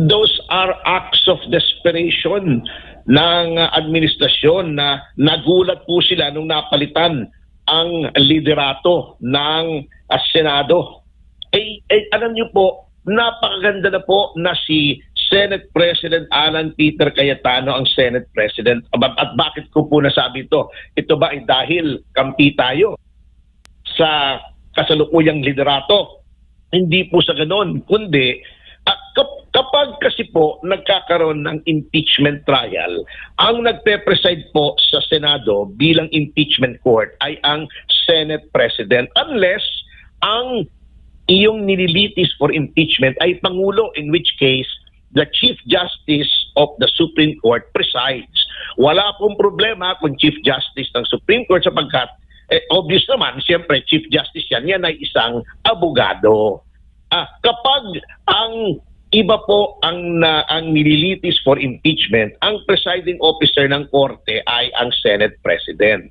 those are acts of desperation ng administrasyon na nagulat po sila nung napalitan ang liderato ng Senado. Alam niyo po, napakaganda na po na si Senate President Alan Peter Cayetano ang Senate President. At bakit ko po nasabi ito? Ito ba ay dahil kampi tayo sa kasalukuyang liderato? Hindi po sa ganon, kundi kapag kasi po nagkakaroon ng impeachment trial, ang nagpe-preside po sa Senado bilang impeachment court ay ang Senate President, unless ang iyong nililitis for impeachment ay Pangulo, in which case the Chief Justice of the Supreme Court presides. Wala pong problema kung Chief Justice ng Supreme Court sapagkat obvious naman, siyempre Chief Justice yan ay isang abogado. Kapag ang iba po ang nililitis for impeachment, ang presiding officer ng korte ay ang Senate President.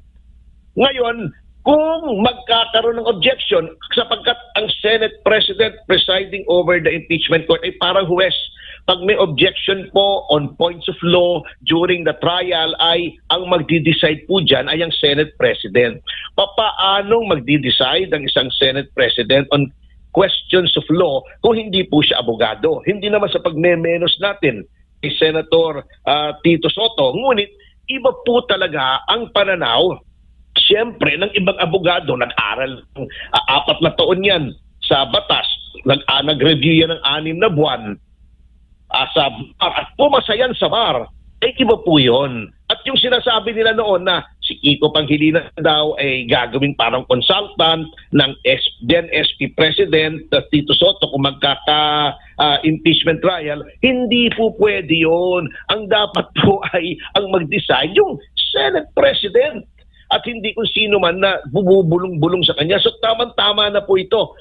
Ngayon, kung magkakaroon ng objection, sapagkat ang Senate President presiding over the impeachment court ay parang huwes. Pag may objection po on points of law during the trial, ay ang magdi-decide po dyan ay ang Senate President. Papaanong magdi-decide ang isang Senate President on questions of law kung hindi po siya abogado? Hindi naman sa pagmemenos natin kay Senator Tito Soto. Ngunit iba po talaga ang pananaw, siyempre, ng ibang abogado. Nag-aral 4 na taon yan sa batas. Nag-review yan ng 6 na buwan sa bar. At pumasayan sa bar, iba po yun. At yung sinasabi nila noon na si Kiko Pangilinan daw ay gagawing parang consultant ng then SP President Tito Soto kung magkaka-impeachment trial, hindi po pwede yun. Ang dapat po ay ang mag-decide yung Senate President at hindi kung sino man na bubulong-bulong sa kanya. So tamang-tama na po ito.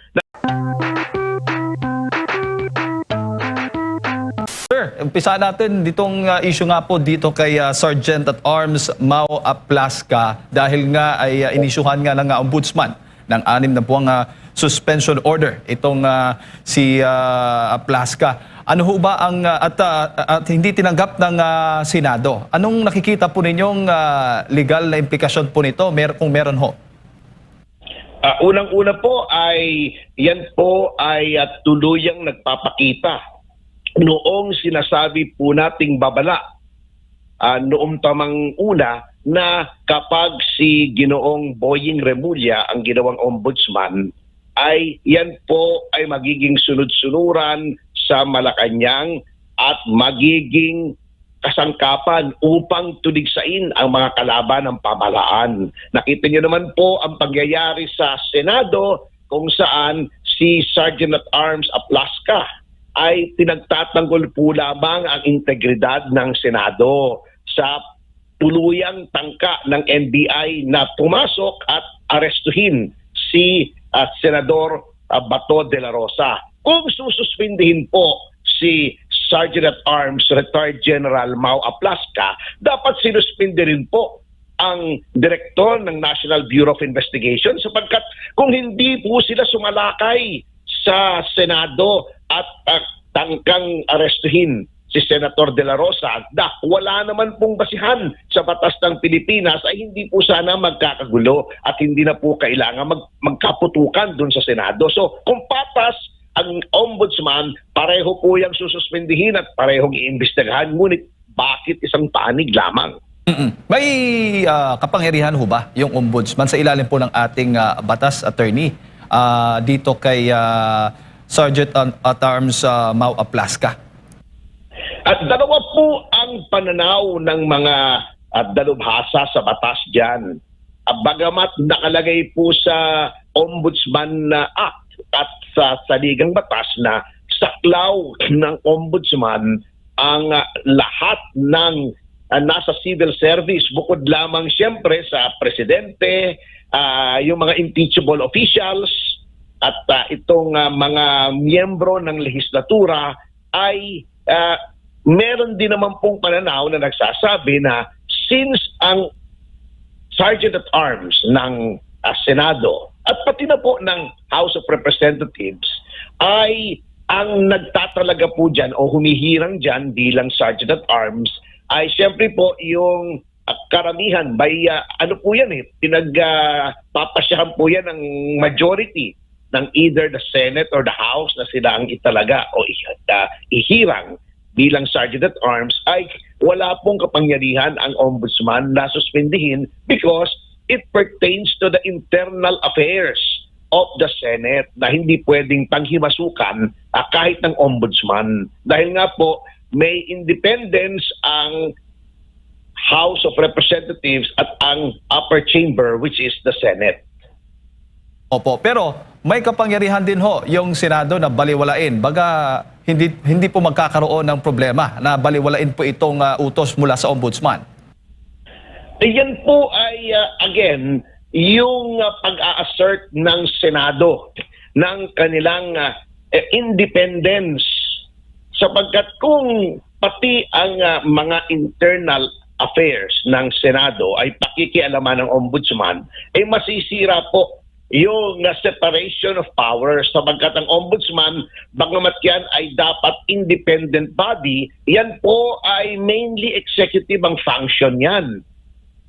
Umpisa natin ditong issue nga po dito kay Sergeant at Arms Mau Aplasca dahil nga ay inisyuhan nga ng ombudsman ng 6 na buwang suspension order itong si Aplasca. Ano ho ba ang at hindi tinanggap ng Senado? Anong nakikita po ninyong legal na implikasyon po nito kung meron ho? Unang-una po ay yan po ay tuluyang nagpapakita noong sinasabi po nating babala noong tamang una na kapag si Ginoong Boying Remulla ang ginawang ombudsman, ay yan po ay magiging sunod-sunuran sa Malacanang at magiging kasangkapan upang tuligsain ang mga kalaban ng pamahalaan. Nakita niyo naman po ang pangyayari sa Senado kung saan si Sergeant at Arms Aplasca ay pinagtatanggol po lamang ang integridad ng Senado sa tuluyang tangka ng NBI na pumasok at arestuhin si Senador Bato de la Rosa. Kung sususpindihin po si Sergeant at Arms Retired General Mau Aplasca, dapat sinuspindi rin po ang direktor ng National Bureau of Investigation sapagkat kung hindi po sila sumalakay sa Senado at tangkang arestuhin si Senator De La Rosa, wala naman pong basihan sa batas ng Pilipinas, ay hindi po sana magkakagulo at hindi na po kailangan magkaputukan dun sa Senado. So kung patas ang ombudsman, pareho po yung sususpindihin at parehong iimbestigahan. Ngunit bakit isang panig lamang? May kapangyarihan ho ba yung ombudsman sa ilalim po ng ating batas, attorney, dito kay Sergeant at Arms Mau Aplasca? At dalawa po ang pananaw ng mga dalubhasa sa batas dyan. Bagamat nakalagay po sa Ombudsman Act at sa saligang batas na saklaw ng ombudsman ang lahat ng nasa civil service, bukod lamang siyempre sa presidente, yung mga impeachable officials, at itong mga miyembro ng lehislatura, ay meron din naman pong pananaw na nagsasabi na since ang Sergeant at Arms ng Senado at pati na po ng House of Representatives ay ang nagtatalaga po dyan o humihirang dyan bilang Sergeant at Arms ay siyempre po yung karamihan by ano po yan pinagpapasyahan po yan ng majority ng either the Senate or the House na sila ang italaga o ihirang bilang Sergeant at Arms ay wala pong kapangyarihan ang ombudsman na suspindihin because it pertains to the internal affairs of the Senate na hindi pwedeng panghimasukan kahit ng ombudsman. Dahil nga po, may independence ang House of Representatives at ang upper chamber which is the Senate. Opo, pero may kapangyarihan din ho yung Senado na baliwalain. Baga, hindi po magkakaroon ng problema na baliwalain po itong utos mula sa ombudsman. Yan po ay, again, yung pag-a-assert ng Senado ng kanilang independence sapagkat kung pati ang mga internal affairs ng Senado ay pakikialaman ng ombudsman, ay masisira po yung separation of powers sapagkat ang ombudsman, bagamat yan ay dapat independent body, yan po ay mainly executive ang function yan.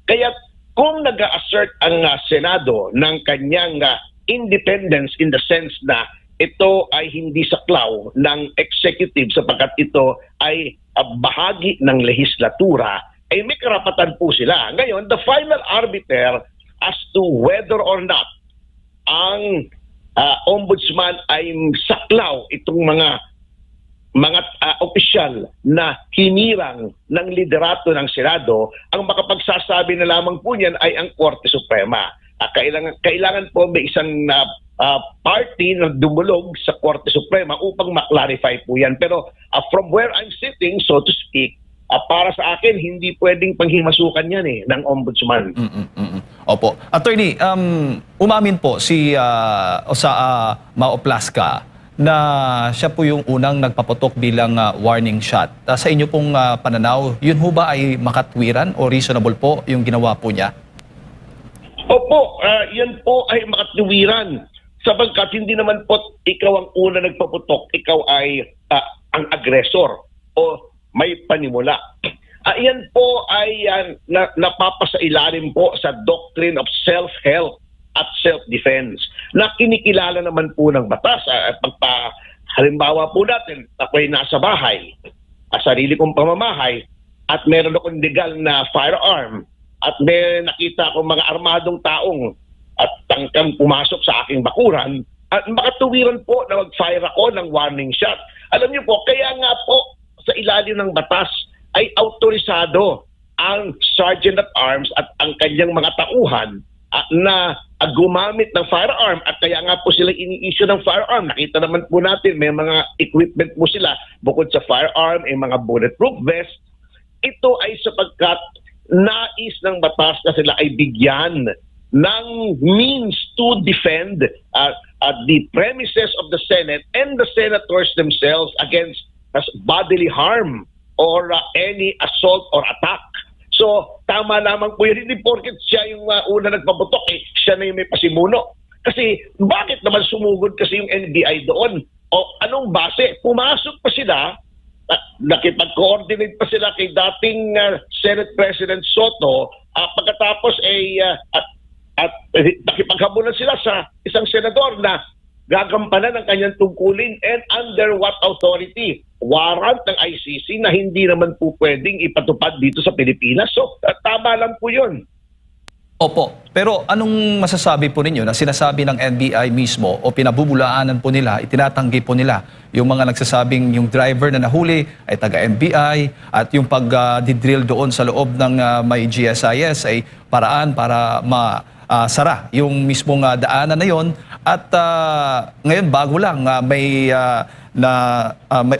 Kaya kung nag-assert ang Senado ng kanyang independence in the sense na ito ay hindi saklaw ng executive sapagkat ito ay bahagi ng lehislatura, ay may karapatan po sila. Ngayon, the final arbiter as to whether or not ang ombudsman ay saklaw itong mga opisyal na hinirang ng liderato ng Senado, ang makapagsasabi na lamang po niyan ay ang Korte Suprema. Kailangan po may isang party na dumulog sa Korte Suprema upang ma-clarify po yan. Pero from where I'm sitting, so to speak, para sa akin, hindi pwedeng panghimasukan yan ng ombudsman. Opo. Attorney, umamin po si Mau Plasca na siya po yung unang nagpaputok bilang warning shot. Sa inyo pong pananaw, yun ho ba ay makatwiran o reasonable po yung ginawa po niya? Opo, yun po ay makatwiran. Sapagkat hindi naman po ikaw ang una nagpaputok, ikaw ay ang agresor o may panimula. Yan po ay napapasailalim po sa doctrine of self-help at self-defense na kinikilala naman po ng batas. Halimbawa po natin, ako'y nasa bahay, sarili kong pamamahay, at meron akong legal na firearm at may nakita akong mga armadong taong at tangkang pumasok sa aking bakuran at makatuwiran po na mag-fire ako ng warning shot. Alam niyo po, kaya nga po sa ilalim ng batas ay autorisado ang Sergeant at Arms at ang kanyang mga tauhan na gumamit ng firearm at kaya nga po sila ini-issue ng firearm. Nakita naman po natin may mga equipment po sila bukod sa firearm, ay mga bulletproof vest. Ito ay sapagkat nais ng batas na sila ay bigyan ng means to defend the premises of the Senate and the senators themselves against bodily harm or any assault or attack. So, tama lamang po yun. Hindi porket siya yung una nagpaputok, siya na yung may pasimuno. Kasi, bakit naman sumugod kasi yung NBI doon? O anong base? Pumasok pa sila, nakipag-coordinate pa sila kay dating Senate President Soto, pagkatapos at nakipaghabulan sila sa isang senador na gagampanan ng kanyang tungkulin and under what authority? Warrant ng ICC na hindi naman po pwedeng ipatupad dito sa Pilipinas. So, tama lang po yun. Opo. Pero anong masasabi po ninyo na sinasabi ng NBI mismo o pinabubulaanan po nila, itinatanggi po nila yung mga nagsasabing yung driver na nahuli ay taga-NBI at yung pag-drill doon sa loob ng may GSIS ay paraan para sara yung mismong daanan na yon at ngayon bago lang may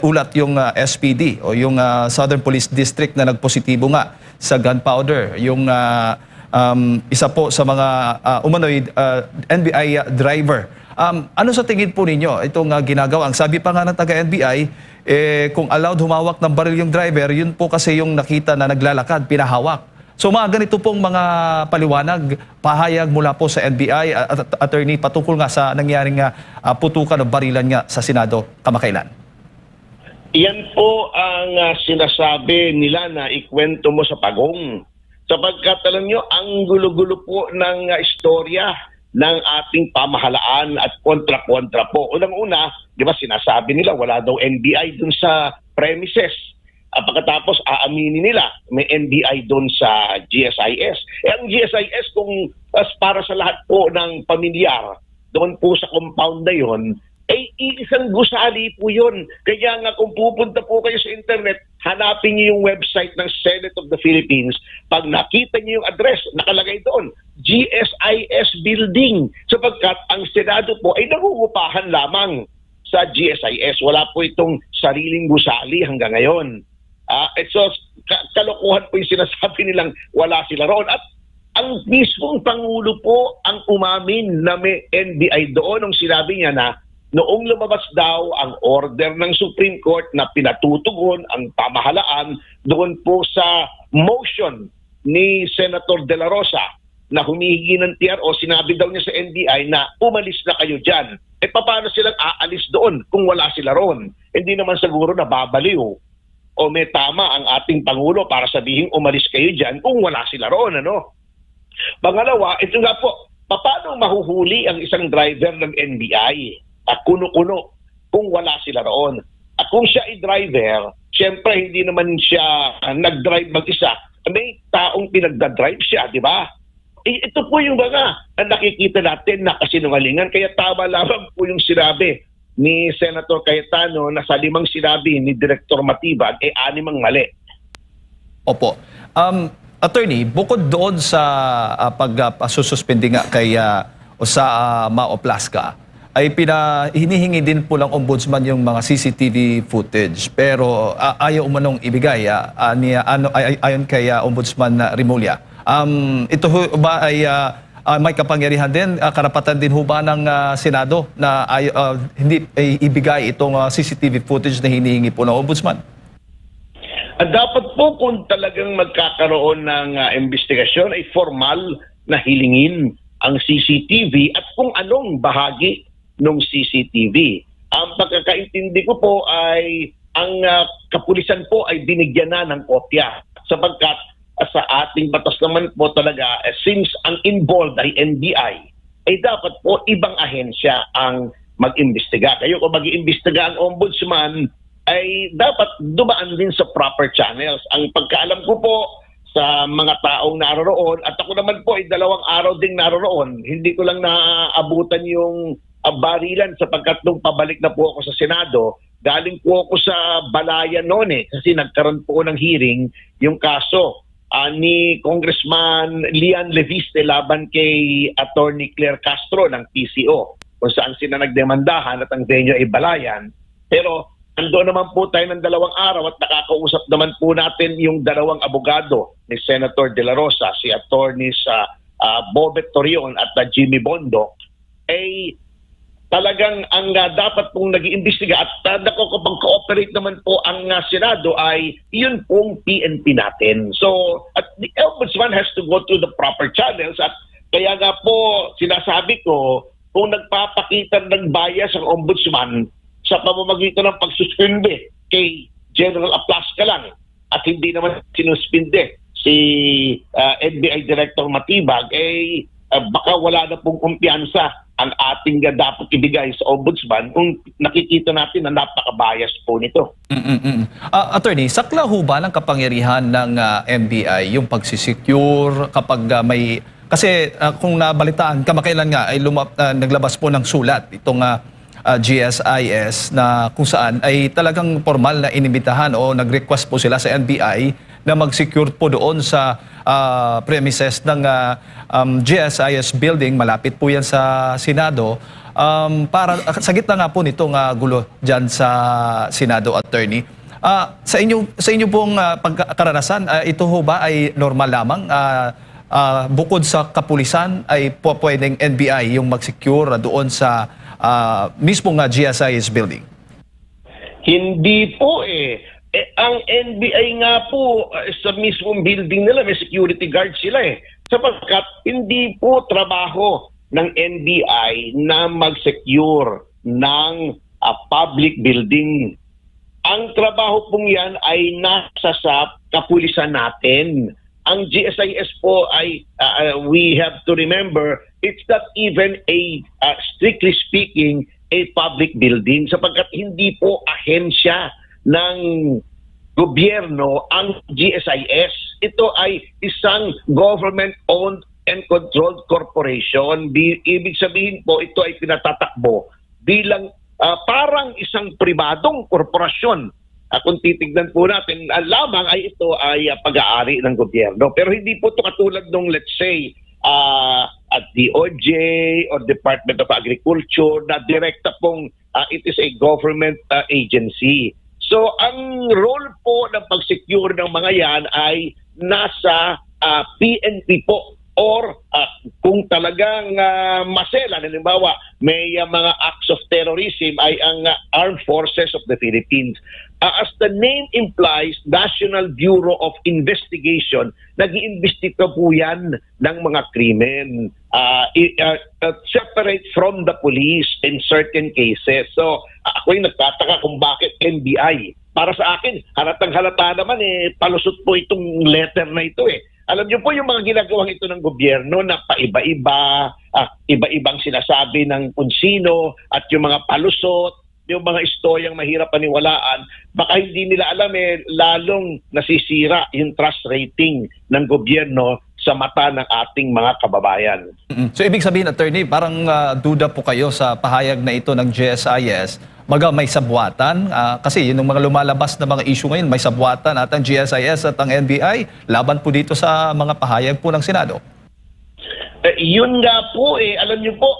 ulat yung SPD o yung Southern Police District na nagpositibo nga sa gunpowder yung isa po sa mga umano'y NBI driver. Ano sa tingin po ninyo itong ginagawa? Ang sabi pa nga ng taga-NBI, kung allowed humawak ng baril yung driver, yun po kasi yung nakita na naglalakad, pinahawak. So mga ganito pong mga paliwanag, pahayag mula po sa NBI at attorney patungkol nga sa nangyaring putukan o barilan nga sa Senado kamakailan. Yan po ang sinasabi nila na ikwento mo sa pagong. Sapagkat alam nyo, ang gulo-gulo po ng istorya ng ating pamahalaan at kontra-kontra po. Unang-una, di ba sinasabi nila wala daw NBI dun sa premises. Pagkatapos aaminin nila may NBI doon sa GSIS. Ang GSIS kung para sa lahat po ng pamilyar doon po sa compound na yon, ay isang gusali po yun. Kaya nga kung pupunta po kayo sa internet, hanapin niyo yung website ng Senate of the Philippines. Pag nakita niyo yung address, nakalagay doon, GSIS Building. Sapagkat ang Senado po ay nangungupahan lamang sa GSIS. Wala po itong sariling gusali hanggang ngayon. So, kalokohan po yung sinasabi nilang wala sila roon. At ang mismong Pangulo po ang umamin na may NBI doon nung sinabi niya na noong lumabas daw ang order ng Supreme Court na pinatutugon ang pamahalaan doon po sa motion ni Senator De La Rosa na humihingi ng TRO, sinabi daw niya sa NBI na umalis na kayo dyan. Paano silang aalis doon kung wala sila roon? Hindi naman siguro nababaliw o may tama ang ating Pangulo para sabihin umalis kayo dyan kung wala sila roon, ano? Pangalawa, ito nga po, paano mahuhuli ang isang driver ng NBI? Kuno-kuno kung wala sila roon. At kung siya ay driver, siyempre hindi naman siya nag-drive mag-isa. May taong pinagdadrive siya, di ba? Ito po yung mga nakikita natin na kasinungalingan. Kaya tama lamang po yung sinabi ni Senator Cayetano na sa 5 sinabi ni Director Matibag, 6 ang mali. Opo. Attorney, bukod doon sa pagsususpindi nga kay sa Mao Plasca, ay hinihingi din po lang ombudsman yung mga CCTV footage. Pero ayaw umanong ibigay ayon kay Ombudsman Rimulya. Ito ba ay may kapangyarihan din, karapatan din ho ba ng Senado na hindi ibigay itong CCTV footage na hinihingi po ng Ombudsman? Dapat po kung talagang magkakaroon ng investigasyon ay formal na hilingin ang CCTV at kung anong bahagi ng CCTV. Ang pagkakaintindi ko po ay ang kapulisan po ay binigyan na ng kopya sapagkat sa ating batas naman po talaga, since ang involved ay NBI, ay dapat po ibang ahensya ang mag-imbestiga. Kayo kung mag-iimbestiga ang ombudsman, ay dapat dumaan din sa proper channels. Ang pagkaalam ko po sa mga taong naroroon, at ako naman po ay 2 araw ding naroroon, hindi ko lang naaabutan yung barilan sapagkat nung pabalik na po ako sa Senado, galing po ako sa Balayan noon kasi nagkaroon po ng hearing yung kaso ni Congressman Lian Leviste laban kay Attorney Claire Castro ng PCO kung saan sila nagdemandahan at ang venue ay Balayan. Pero ando naman po tayo ng 2 araw at nakakausap naman po natin yung 2 abogado ni Senator De La Rosa, si Attorneys Bobet Torion at Jimmy Bondo, ay talagang ang dapat pong nag-iimbestiga at nakakapag-cooperate naman po ang Senado ay yun pong PNP natin. So, at the Ombudsman has to go through the proper channels at kaya nga po sinasabi ko, kung nagpapakita ng bias ang Ombudsman sa pamamagitan ng pagsuspinde kay General Aplasca lang at hindi naman sinuspinde si NBI Director Matibag, baka wala na pong kumpiyansa ang ating dapat ibigay sa ombudsman kung nakikita natin na napaka-bias po nito. Attorney, sakla ho ba ng kapangyarihan ng NBI yung pagsisecure kapag may... Kasi kung nabalitaan, kamakailan nga ay naglabas po ng sulat itong GSIS na kung saan ay talagang formal na inimbitahan o nag-request po sila sa NBI na mag-secure po doon sa premises ng GSIS building, malapit po yan sa Senado, para sa gitna nga po nitong gulo dyan sa Senado, attorney. Sa inyo pong pagkaranasan, ito ho ba ay normal lamang? Bukod sa kapulisan ay pwedeng NBI yung mag-secure doon sa mismong GSIS building? Hindi po Ang NBI nga po, sa mismong building nila, may security guard sila sapagkat hindi po trabaho ng NBI na mag-secure ng public building. Ang trabaho pong yan ay nasa sa kapulisan natin. Ang GSIS po ay, we have to remember, it's not even strictly speaking, a public building sapagkat hindi po ahensya ng gobyerno ang GSIS. Ito ay isang government-owned and controlled corporation. Ibig sabihin po, ito ay pinatatakbo bilang parang isang pribadong korporasyon. Kung titignan po natin, lamang ay ito ay pag-aari ng gobyerno. Pero hindi po ito katulad nung, let's say, at DOJ or Department of Agriculture na direkta pong it is a government agency. So, ang role po ng pag-secure ng mga yan ay nasa PNP po or kung talagang masela, halimbawa, may mga acts of terrorism ay ang Armed Forces of the Philippines. As the name implies, National Bureau of Investigation, nag-iimbestiga po yan ng mga krimen. Separate from the police in certain cases. So, ako'y nagtataka kung bakit NBI. Para sa akin, halatang halata naman palusot po itong letter na ito Alam niyo po yung mga ginagawang ito ng gobyerno na paiba-iba, iba-ibang sinasabi ng kung sino at yung mga palusot, yung mga istoryang mahirap paniwalaan, baka hindi nila alam lalong nasisira yung trust rating ng gobyerno sa mata ng ating mga kababayan. So ibig sabihin, attorney, parang duda po kayo sa pahayag na ito ng GSIS. May sabwatan, kasi yun yung mga lumalabas na mga issue ngayon, may sabwatan at ang GSIS at ang NBI, laban po dito sa mga pahayag po ng Senado. Yun nga po alam niyo po,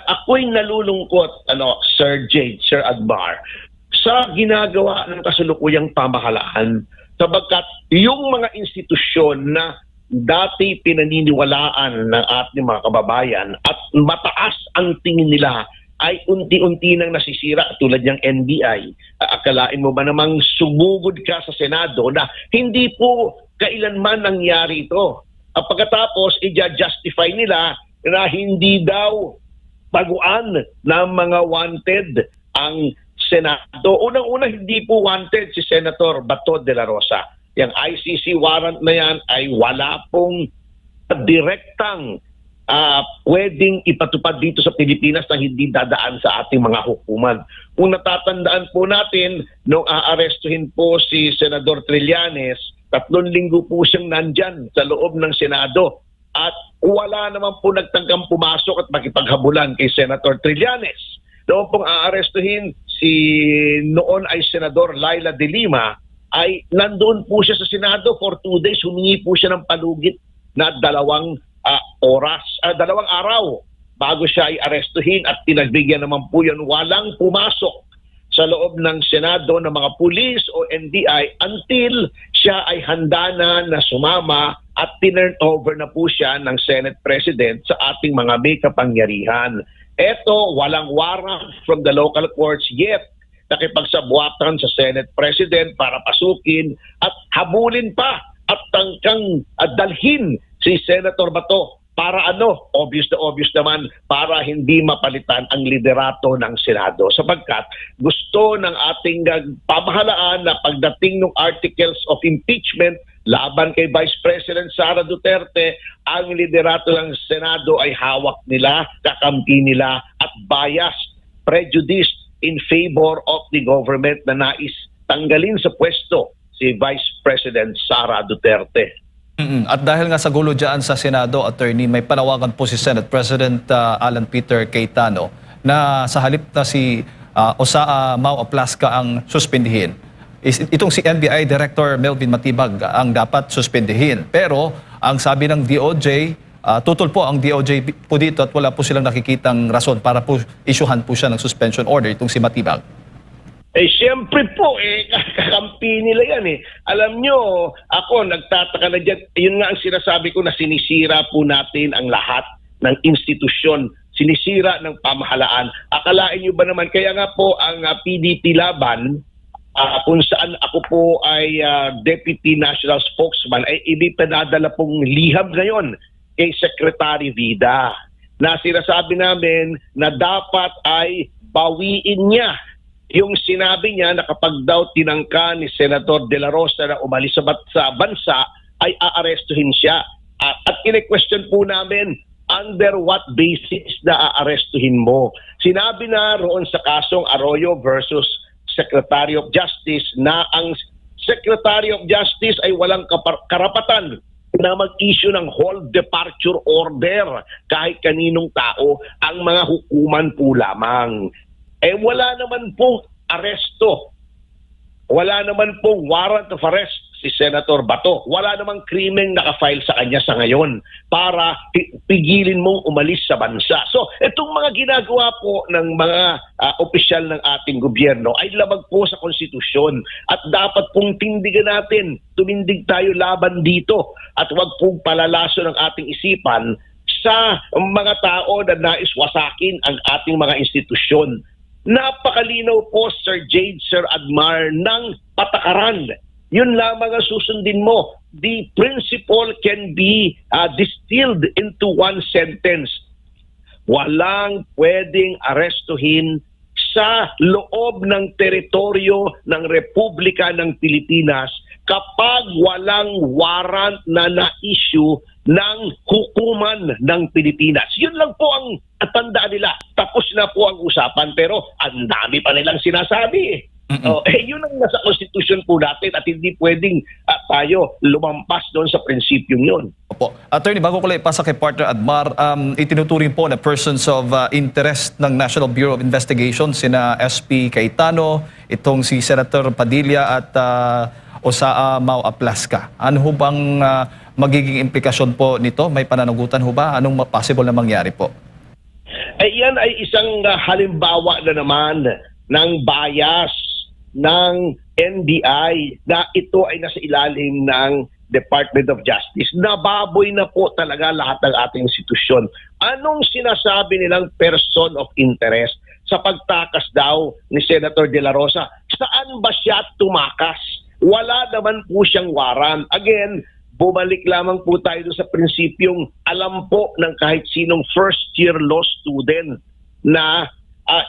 ako'y nalulungkot, Sir Jade, Sir Admar, sa ginagawa ng kasalukuyang pamahalaan, sabagkat yung mga institusyon na dati pinaniniwalaan ng ating mga kababayan at mataas ang tingin nila ay unti-unti nang nasisira tulad ng NBI. Akalain mo ba namang sumugod ka sa Senado na hindi po kailanman nangyari ito? Pagkatapos, i-justify nila na hindi daw baguan ng mga wanted ang Senado. Unang-una, hindi po wanted si Senator Bato de la Rosa. Yung ICC warrant na yan ay wala pong direktang pwedeng ipatupad dito sa Pilipinas na hindi dadaan sa ating mga hukuman. Kung natatandaan po natin, nung aarestuhin po si Senador Trillanes, 3 linggo po siyang nandyan sa loob ng Senado at wala naman po nagtangkang pumasok at makipaghabulan kay Senator Trillanes. Noong pong aarestuhin si noon ay Senador Laila de Lima, ay nandoon po siya sa Senado for 2 days, humingi po siya ng palugit na 2 araw bago siya ay arestuhin at pinagbigyan naman po yan. Walang pumasok sa loob ng Senado ng mga pulis o NBI until siya ay handa na sumama at tinurn over na po siya ng Senate President sa ating mga may kapangyarihan. Eto, walang warrant from the local courts yet nakipagsabwatan sa Senate President para pasukin at habulin pa at tangkang dalhin si Senator Bato para obvious naman, para hindi mapalitan ang liderato ng Senado. Sapagkat gusto ng ating pamahalaan na pagdating ng articles of impeachment laban kay Vice President Sara Duterte, ang liderato ng Senado ay hawak nila, kakampi nila at biased, prejudiced in favor of the government na nais tanggalin sa pwesto si Vice President Sara Duterte. At dahil nga sa gulo dyan sa Senado, attorney, may panawagan po si Senate President Alan Peter Cayetano na sa halip na si Mau Aplaska ang suspindihin. Itong si NBI Director Melvin Matibag ang dapat suspindihin. Pero ang sabi ng DOJ, tutol po ang DOJ po dito at wala po silang nakikitang rason para po isyuhan po siya ng suspension order itong si Matibag. Siyempre po, kakampi nila yan Alam nyo, ako nagtataka na dyan. Yun nga ang sinasabi ko na sinisira po natin ang lahat ng institusyon. Sinisira ng pamahalaan. Akalain nyo ba naman, kaya nga po ang PDP laban kung saan ako po ay Deputy National Spokesman, ay ipinadala pong liham ngayon kay Secretary Vida na sinasabi namin na dapat ay bawiin niya yung sinabi niya na kapag daw tinangka ni Senator De La Rosa na umalis sa bansa, ay aarestuhin siya. At ine-question po namin, under what basis na aarestuhin mo? Sinabi na roon sa kasong Arroyo versus Secretary of Justice na ang Secretary of Justice ay walang karapatan na mag-issue ng hold departure order kahit kaninong tao, ang mga hukuman po lamang. Wala naman pong aresto. Wala naman pong warrant of arrest si Senator Bato. Wala namang krimen nakafile sa kanya sa ngayon para pigilin mong umalis sa bansa. So, itong mga ginagawa po ng mga opisyal ng ating gobyerno ay labag po sa konstitusyon at dapat pong tindigan natin, tumindig tayo laban dito at huwag pong palalaso ng ating isipan sa mga tao na nais wasakin ang ating mga institusyon. Napakalinaw po, Sir Jade, Sir Admar, ng patakaran. Yun lamang ang susundin mo. The principle can be distilled into one sentence. Walang pwedeng arestuhin sa loob ng teritoryo ng Republika ng Pilipinas kapag walang warrant na na-issue ng hukuman ng Pilipinas. Yun lang po ang tandaan nila. Tapos na po ang usapan pero ang dami pa nilang sinasabi. Yun ang nasa konstitusyon po natin at hindi pwedeng tayo lumampas doon sa prinsipyong yun. Opo. Attorney, bago ko lang ipasa kay partner Admar, itinuturing po na persons of interest ng National Bureau of Investigation, sina SP Cayetano, itong si Senator Padilla at Osaa Mau Aplasca. Ano ho bang magiging implikasyon po nito? May pananagutan ho ba? Anong possible na mangyari po? Yan ay isang halimbawa na naman ng bias ng NBI na ito ay nasa ilalim ng Department of Justice. Nababoy na po talaga lahat ng ating institusyon. Anong sinasabi nilang person of interest sa pagtakas daw ni Senator De La Rosa? Saan ba siya tumakas? Wala naman po siyang warrant. Again, bumalik lamang po tayo sa prinsipyong alam po ng kahit sinong first-year law student na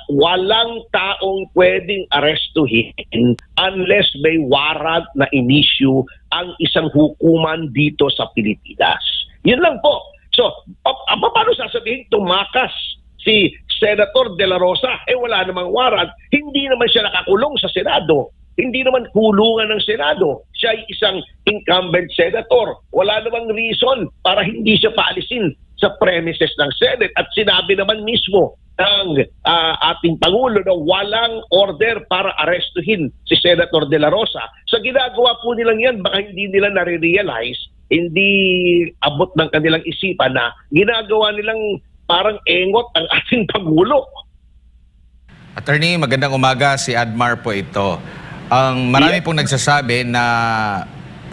walang taong pwedeng arestuhin unless may warrant na in-issue ang isang hukuman dito sa Pilipinas. Yun lang po. So, paano sasabihin tumakas si Senator De La Rosa? Wala namang warrant. Hindi naman siya nakakulong sa Senado. Hindi naman kulungan ng Senado. Siya ay isang incumbent senator. Wala namang reason para hindi siya paalisin sa premises ng Senate. At sinabi naman mismo ng ating Pangulo na walang order para arestuhin si Senator De La Rosa. Sa ginagawa po nilang yan, baka hindi nila nare-realize, hindi abot ng kanilang isipan na ginagawa nilang parang engot ang ating Pangulo. Attorney, magandang umaga. Si Admar po ito. Marami pong nagsasabi na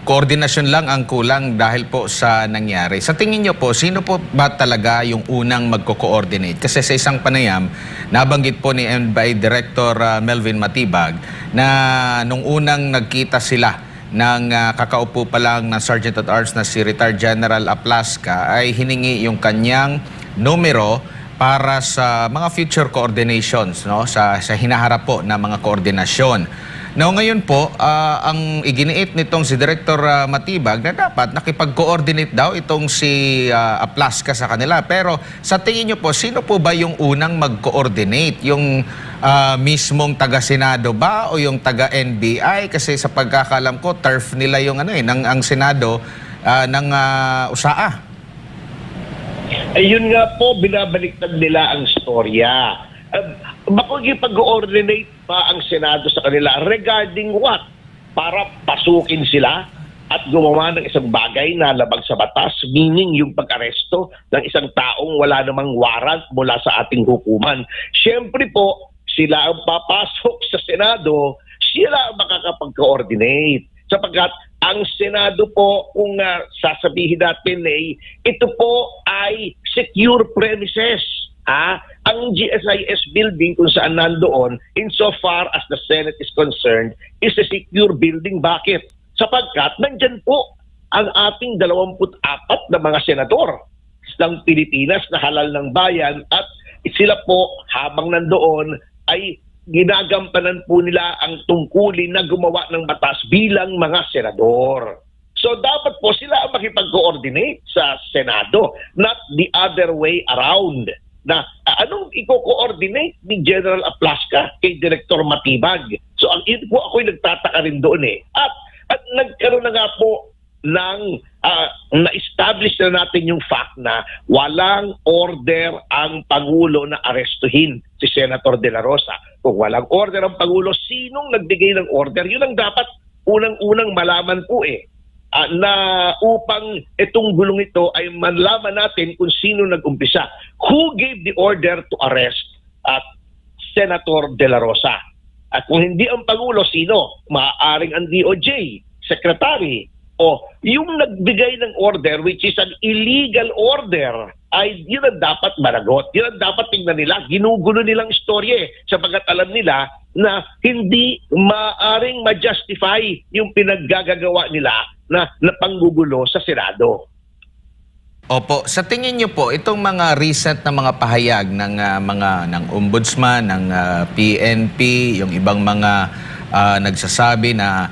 koordinasyon lang ang kulang dahil po sa nangyari. Sa tingin niyo po, sino po ba talaga yung unang magko-coordinate? Kasi sa isang panayam, nabanggit po ni NBI Director Melvin Matibag na nung unang nagkita sila ng kakaupo pa lang na Sergeant at Arms na si Retired General Aplasca ay hiningi yung kanyang numero para sa mga future coordinations, no? sa hinaharap po na mga koordinasyon. Now, ngayon po, ang iginiit nitong si Director Matibag na dapat nakipag-coordinate daw itong si Aplasca sa kanila. Pero sa tingin nyo po, sino po ba yung unang mag-coordinate? Yung mismong taga-Senado ba o yung taga-NBI? Kasi sa pagkakalam ko, turf nila yung ang Senado ng USAA. Ayun nga po, binabaliktad nila ang storya. Makikipag-coordinate pa ang Senado sa kanila regarding what? Para pasukin sila at gumawa ng isang bagay na labag sa batas, meaning yung pag-aresto ng isang taong wala namang warrant mula sa ating hukuman. Siyempre po, sila ang papasok sa Senado, sila ang makakapag-coordinate. Sapagkat ang Senado po, kung sasabihin natin ito po ay secure premises. ang GSIS building kung saan nandoon, insofar as the Senate is concerned, is a secure building. Bakit? Sapagkat nandyan po ang ating 24 na mga senador ng Pilipinas na halal ng bayan, at sila po habang nandoon ay ginagampanan po nila ang tungkulin na gumawa ng batas bilang mga senador. So dapat po sila ang makipag-coordinate sa Senado, not the other way around. Na anong i-coordinate ni General Aplasca kay Director Matibag? So ang ako'y nagtataka rin doon eh. At nagkaroon na nga po ng na-establish na natin yung fact na walang order ang Pangulo na arestuhin si Senator De La Rosa. Kung walang order ang Pangulo, sinong nagbigay ng order? Yun ang dapat unang-unang malaman po eh. Na upang itong gulong ito ay malaman natin kung sino nag-umpisa. Who gave the order to arrest Senator De La Rosa? At kung hindi ang Pangulo, sino? Maaaring ang DOJ, Secretary, o yung nagbigay ng order, which is an illegal order, ay yun ang dapat managot. Yun ang dapat tingnan nila. Ginugulo nilang istorya sapagkat alam nila na hindi maaring ma-justify yung pinaggagawa nila na panggugulo sa Senado. Opo, sa tingin niyo po itong mga recent na mga pahayag ng ng ombudsman, ng PNP, yung ibang mga nagsasabi na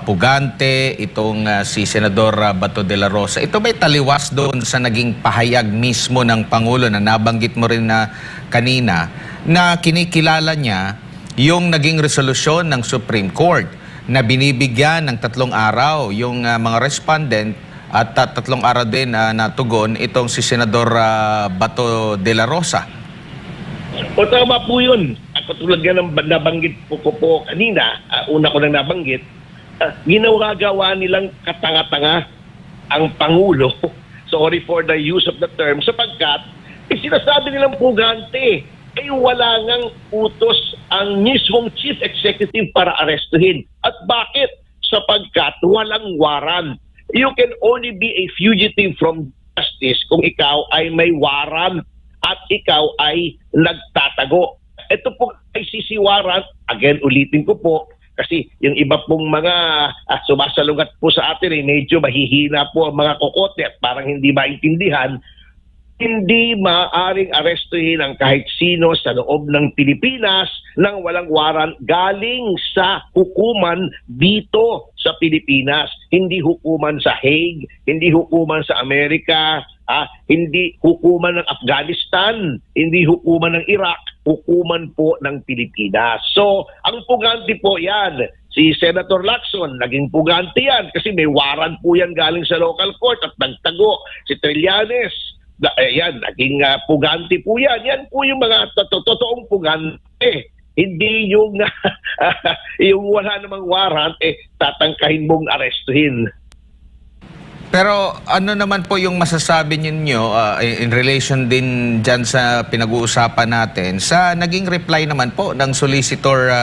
pugante itong si Senador Bato de la Rosa, ito ba'y taliwas doon sa naging pahayag mismo ng Pangulo na nabanggit mo rin na kanina na kinikilala niya yung naging resolusyon ng Supreme Court na binibigyan ng 3 araw yung mga respondent at 3 araw din na tugon itong si Senador Bato de la Rosa? O tama po yun. Ako tulad nga ng nabanggit po kanina, una ko nang nabanggit, ginawa-gawa nilang katanga-tanga ang Pangulo. Sorry for the use of the term. Sapagkat, sinasabi nilang pugante, wala ngang utos ang mismong Chief Executive para arestuhin. At bakit? Sapagkat walang warrant. You can only be a fugitive from justice kung ikaw ay may warrant at ikaw ay nagtatago. Ito po ay sisiwaran, again ulitin ko po, kasi yung iba pong mga sumasalungat po sa atin medyo mahihina po ang mga kokote at parang hindi maintindihan. Hindi maaaring arestuhin ang kahit sino sa loob ng Pilipinas nang walang warrant galing sa hukuman dito sa Pilipinas. Hindi hukuman sa Hague, hindi hukuman sa Amerika, hindi hukuman ng Afghanistan, hindi hukuman ng Iraq, hukuman po ng Pilipinas. So, ang pugante po yan. Si Senator Lacson, naging pugante yan kasi may warrant po yan galing sa local court at nagtago. Si Trillanes, yan, naging pugante po yan. Yan po yung mga totoong pugante. Hindi yung, yung wala namang warrant, tatangkahin mong arestuhin. Pero ano naman po yung masasabi ninyo in relation din dyan sa pinag-uusapan natin sa naging reply naman po ng Solicitor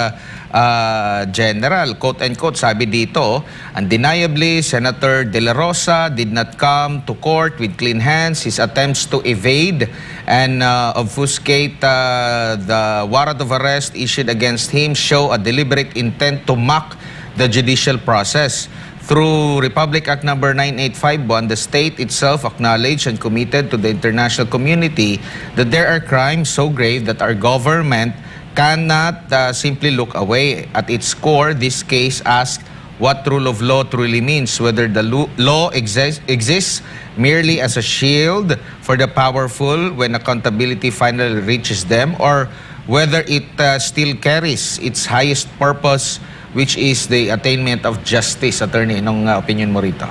General, quote-unquote, sabi dito, undeniably, Senator De La Rosa did not come to court with clean hands. His attempts to evade and obfuscate the warrant of arrest issued against him show a deliberate intent to mock the judicial process. Through Republic Act No. 9851, the state itself acknowledged and committed to the international community that there are crimes so grave that our government cannot simply look away. At its core, this case asks what rule of law truly means, whether the law exists merely as a shield for the powerful when accountability finally reaches them, or whether it still carries its highest purpose, which is the attainment of justice. Attorney, anong opinion mo rito?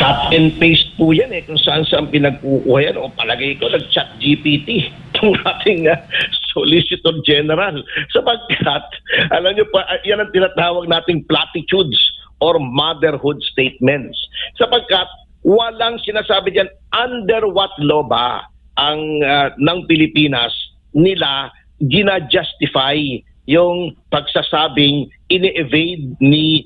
Cut and paste po yan kung saan pinagkukuha yan. O palagay ko, nag-chat GPT itong ating Solicitor General. Sapagkat, alam nyo pa, yan ang tinatawag nating platitudes or motherhood statements. Sapagkat, walang sinasabi dyan, under what law ba ang ng Pilipinas nila gina-justify yung pagsasabing ini-evade ni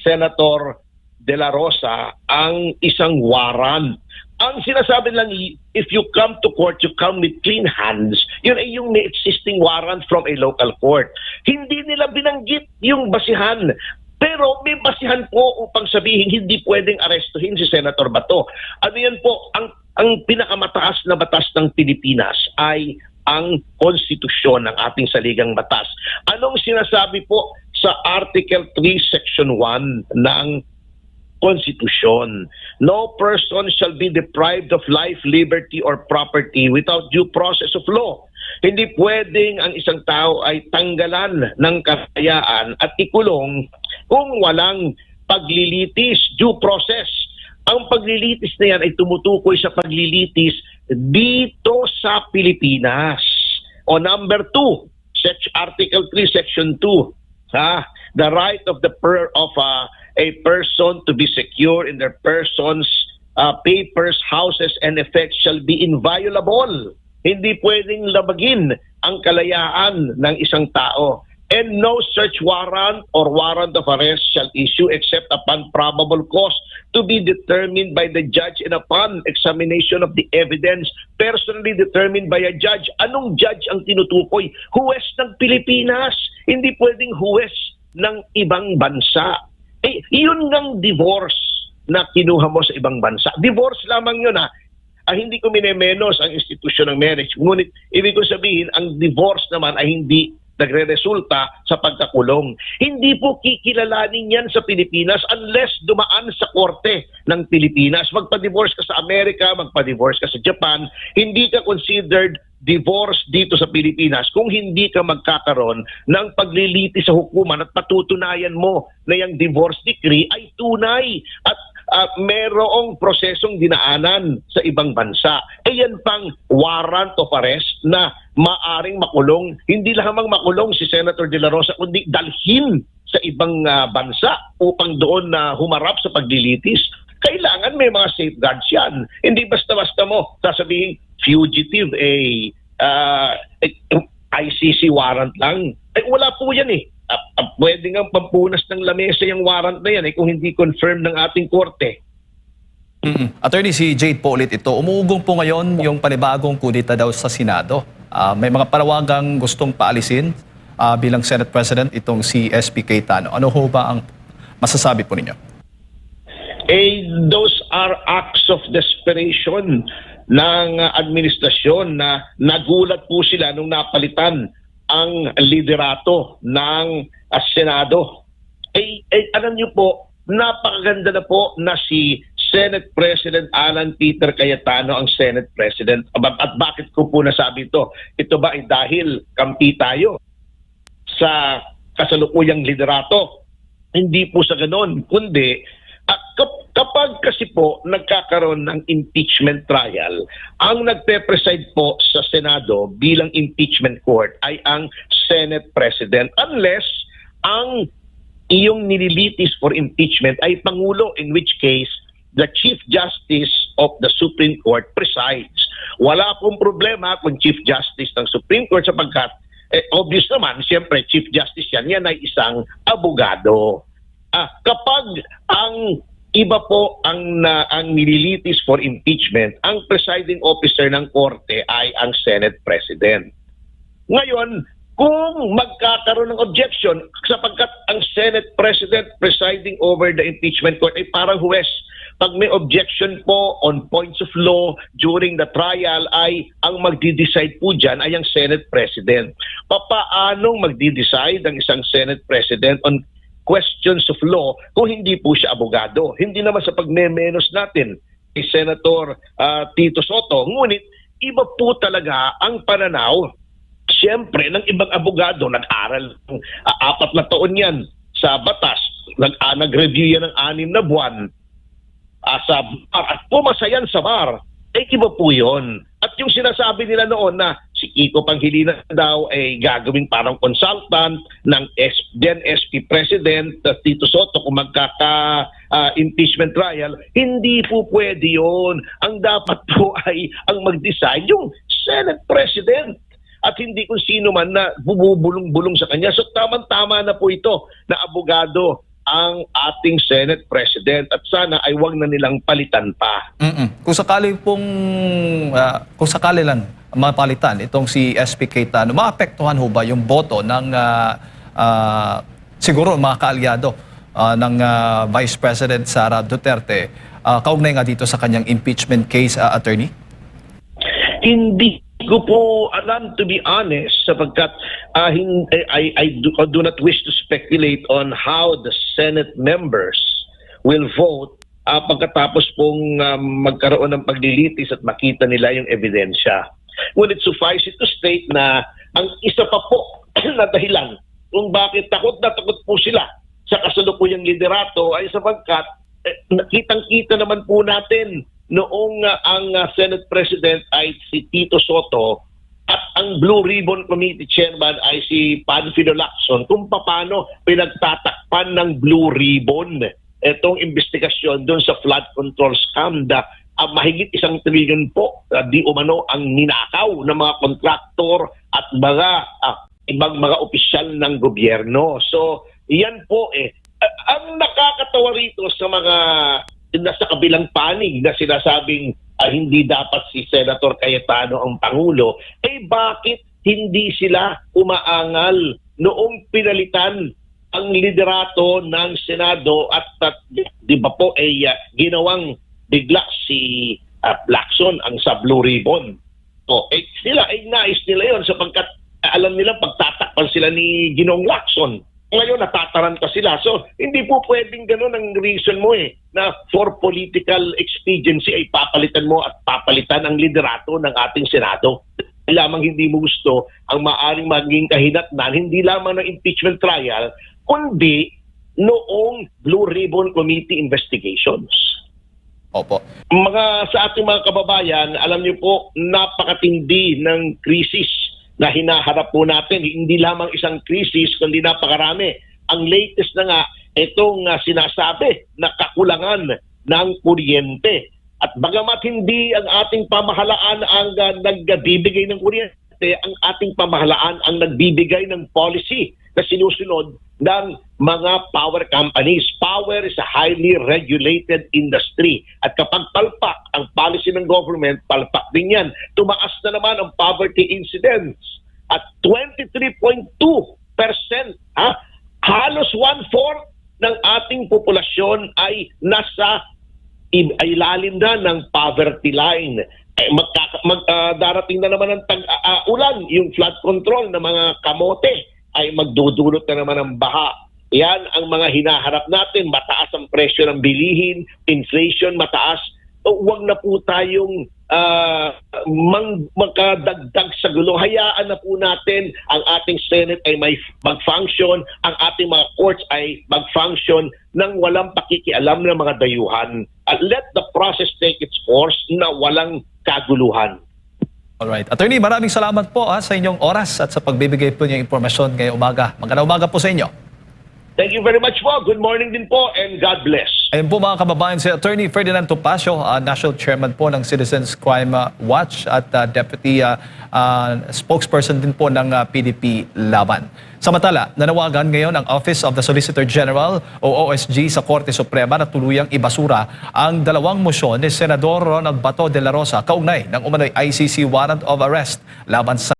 Senator De La Rosa ang isang warrant. Ang sinasabi lang, if you come to court, you come with clean hands. Yun ay yung may existing warrant from a local court. Hindi nila binanggit yung basihan. Pero may basihan po upang sabihin hindi pwedeng arestuhin si Senator Bato. Ano yan po, ang pinakamataas na batas ng Pilipinas ay ang konstitusyon ng ating saligang batas. Anong sinasabi po sa Article 3, Section 1 ng Constitution? No person shall be deprived of life, liberty, or property without due process of law. Hindi pwedeng ang isang tao ay tanggalan ng kakayaan at ikulong kung walang paglilitis, due process. Ang paglilitis na yan ay tumutukoy sa paglilitis dito sa Pilipinas. O number 2, Article 3, Section 2. The right of a person to be secure in their persons, papers, houses, and effects shall be inviolable. Hindi pwedeng labagin ang kalayaan ng isang tao. And no search warrant or warrant of arrest shall issue except upon probable cause to be determined by the judge and upon examination of the evidence personally determined by a judge. Anong judge ang tinutukoy? Huwes ng Pilipinas. Hindi pwedeng huwes ng ibang bansa. Yun ng divorce na kinuha mo sa ibang bansa. Divorce lamang yun hindi ko minemenos ang institusyon ng marriage. Ngunit ibig ko sabihin, ang divorce naman ay hindi nagre-resulta sa pagkakulong. Hindi po kikilalanin yan sa Pilipinas unless dumaan sa korte ng Pilipinas. Magpa-divorce ka sa Amerika, magpa-divorce ka sa Japan, hindi ka considered divorce dito sa Pilipinas kung hindi ka magkakaroon ng paglilitis sa hukuman at patutunayan mo na yung divorce decree ay tunay at merong prosesong dinaanan sa ibang bansa. Yan pang warrant of arrest na maaring makulong, hindi lamang makulong si Senator De La Rosa, kundi dalhin sa ibang bansa upang doon na humarap sa paglilitis. Kailangan may mga safeguards yan. Hindi basta-basta mo sasabihin fugitive ICC warrant lang. Wala po yan pwede nga pampunas ng lamesa yung warrant na yan kung hindi confirm ng ating korte. Attorney, si Jade po ulit ito. Umuugong po ngayon yung panibagong kudita daw sa Senado. May mga panawagang gustong paalisin bilang Senate President itong si SP Cayetano. Ano ho ba ang masasabi po ninyo? Those are acts of desperation ng administrasyon na nagulat po sila nung napalitan ang liderato ng Senado. Alam niyo po, napakaganda na po na si Senate President Alan Peter Cayetano ang Senate President. At bakit ko po nasabi ito? Ito ba ay dahil kampi tayo sa kasalukuyang liderato? Hindi po sa ganon, kundi kapag kasi po nagkakaroon ng impeachment trial, ang nagpe-preside po sa Senado bilang impeachment court ay ang Senate President unless ang iyong nililitis for impeachment ay Pangulo, in which case the Chief Justice of the Supreme Court presides. Wala pong problema kung Chief Justice ng Supreme Court sapagkat obvious naman, siyempre Chief Justice yan ay isang abogado. Kapag ang iba po ang nililitis for impeachment, ang presiding officer ng korte ay ang Senate President. Ngayon, kung magkakaroon ng objection, sapagkat ang Senate President presiding over the impeachment court ay parang huwes. Pag may objection po on points of law during the trial ay ang magdi-decide po dyan ay ang Senate President. Papaanong magdi-decide ang isang Senate President on questions of law kung hindi po siya abogado? Hindi naman sa pagmemenos natin kay Senator Tito Soto. Ngunit iba po talaga ang pananaw, siyempre, ng ibang abogado. Nag-aral 4 na taon yan sa batas. Nag-review yan ng 6 na buwan sa bar at pumasayan sa bar. Iba po yun. At yung sinasabi nila noon na si Kiko Pangilinan daw ay gagawing parang consultant ng then SP President Tito Soto kung magkaka-impeachment trial, hindi po pwede yun. Ang dapat po ay ang mag-decide yung Senate President at hindi kung sino man na bubulong-bulong sa kanya. So tamang-tama na po ito na abogado ang ating Senate President at sana ay wag na nilang palitan pa. Kung sakali pong, kung sakali lang mapalitan itong si SP Cayetano, maapektuhan ho ba yung boto ng siguro mga kaalyado ng Vice President Sara Duterte kaugnay nga dito sa kanyang impeachment case, attorney? Hindi ko po alam, to be honest, sapagkat I do not wish to speculate on how the Senate members will vote pagkatapos pong magkaroon ng paglilitis at makita nila yung ebidensya. Ngunit suffice it to state na ang isa pa po na dahilan kung bakit takot na takot po sila sa kasalukuyang liderato ay sapagkat kitang-kita naman po natin noong ang Senate President ay si Tito Soto at ang Blue Ribbon Committee Chairman ay si Panfilo Lacson kung paano pinagtatakpan ng Blue Ribbon itong investigasyon doon sa flood control scam na mahigit 1 trilyon po di umano ang ninakaw ng mga kontraktor at mga ibang mga opisyal ng gobyerno. So, yan po ang nakakatawa rito sa mga nasa kabilang panig na sinasabing hindi dapat si Senator Cayetano ang Pangulo, bakit hindi sila umaangal noong pinalitan ang liderato ng Senado at di ba po ginawang bigla si Lacson ang sa Blue Ribbon. So, sila nais nila yon sapagkat alam nila pagtatakpan sila ni Ginoong Lacson. Ngayon, natataranta sila. So, hindi po pwedeng gano'n ang reason mo na for political expediency ay papalitan mo at papalitan ang liderato ng ating Senado. Lamang hindi mo gusto ang maaring maging kahinatnan, hindi lamang ng impeachment trial, kundi noong Blue Ribbon Committee investigations. Opo. Sa ating mga kababayan, alam niyo po, napakatindi ng krisis na hinaharap po natin. Hindi lamang isang krisis, kundi napakarami. Ang latest na nga, itong sinasabi na kakulangan ng kuryente. At bagamat hindi ang ating pamahalaan ang nagbibigay ng kuryente, ang ating pamahalaan ang nagbibigay ng policy na sinusunod ng mga power companies. Power is a highly regulated industry. At kapag palpak ang policy ng government, palpak din yan. Tumaas na naman ang poverty incidence at 23.2%. Halos 1/4 ng ating populasyon ay nasa ilalim na ng poverty line. Darating na naman ang ulan, yung flood control ng mga kamote ay magdudulot na naman ng baha. Yan ang mga hinaharap natin. Mataas ang presyo ng bilihin, inflation mataas. Huwag na po tayong magkadagdag sa gulo. Hayaan na po natin ang ating Senate ay mag-function, ang ating mga courts ay mag-function nang walang pakikialam ng mga dayuhan. Let the process take its course na walang kaguluhan. Alright. Attorney, maraming salamat po sa inyong oras at sa pagbibigay po niyong impormasyon ngayong umaga. Magandang umaga po sa inyo. Thank you very much po. Good morning din po and God bless. Ayun po mga kababayan, si Attorney Ferdinand Topacio, National Chairman po ng Citizens Crime Watch at Deputy Spokesperson din po ng PDP Laban. Samantala, nanawagan ngayon ang Office of the Solicitor General o OSG sa Korte Suprema na tuluyang ibasura ang 2 mosyon ni Senador Ronald Bato de la Rosa kaugnay ng umano'y ICC warrant of arrest laban sa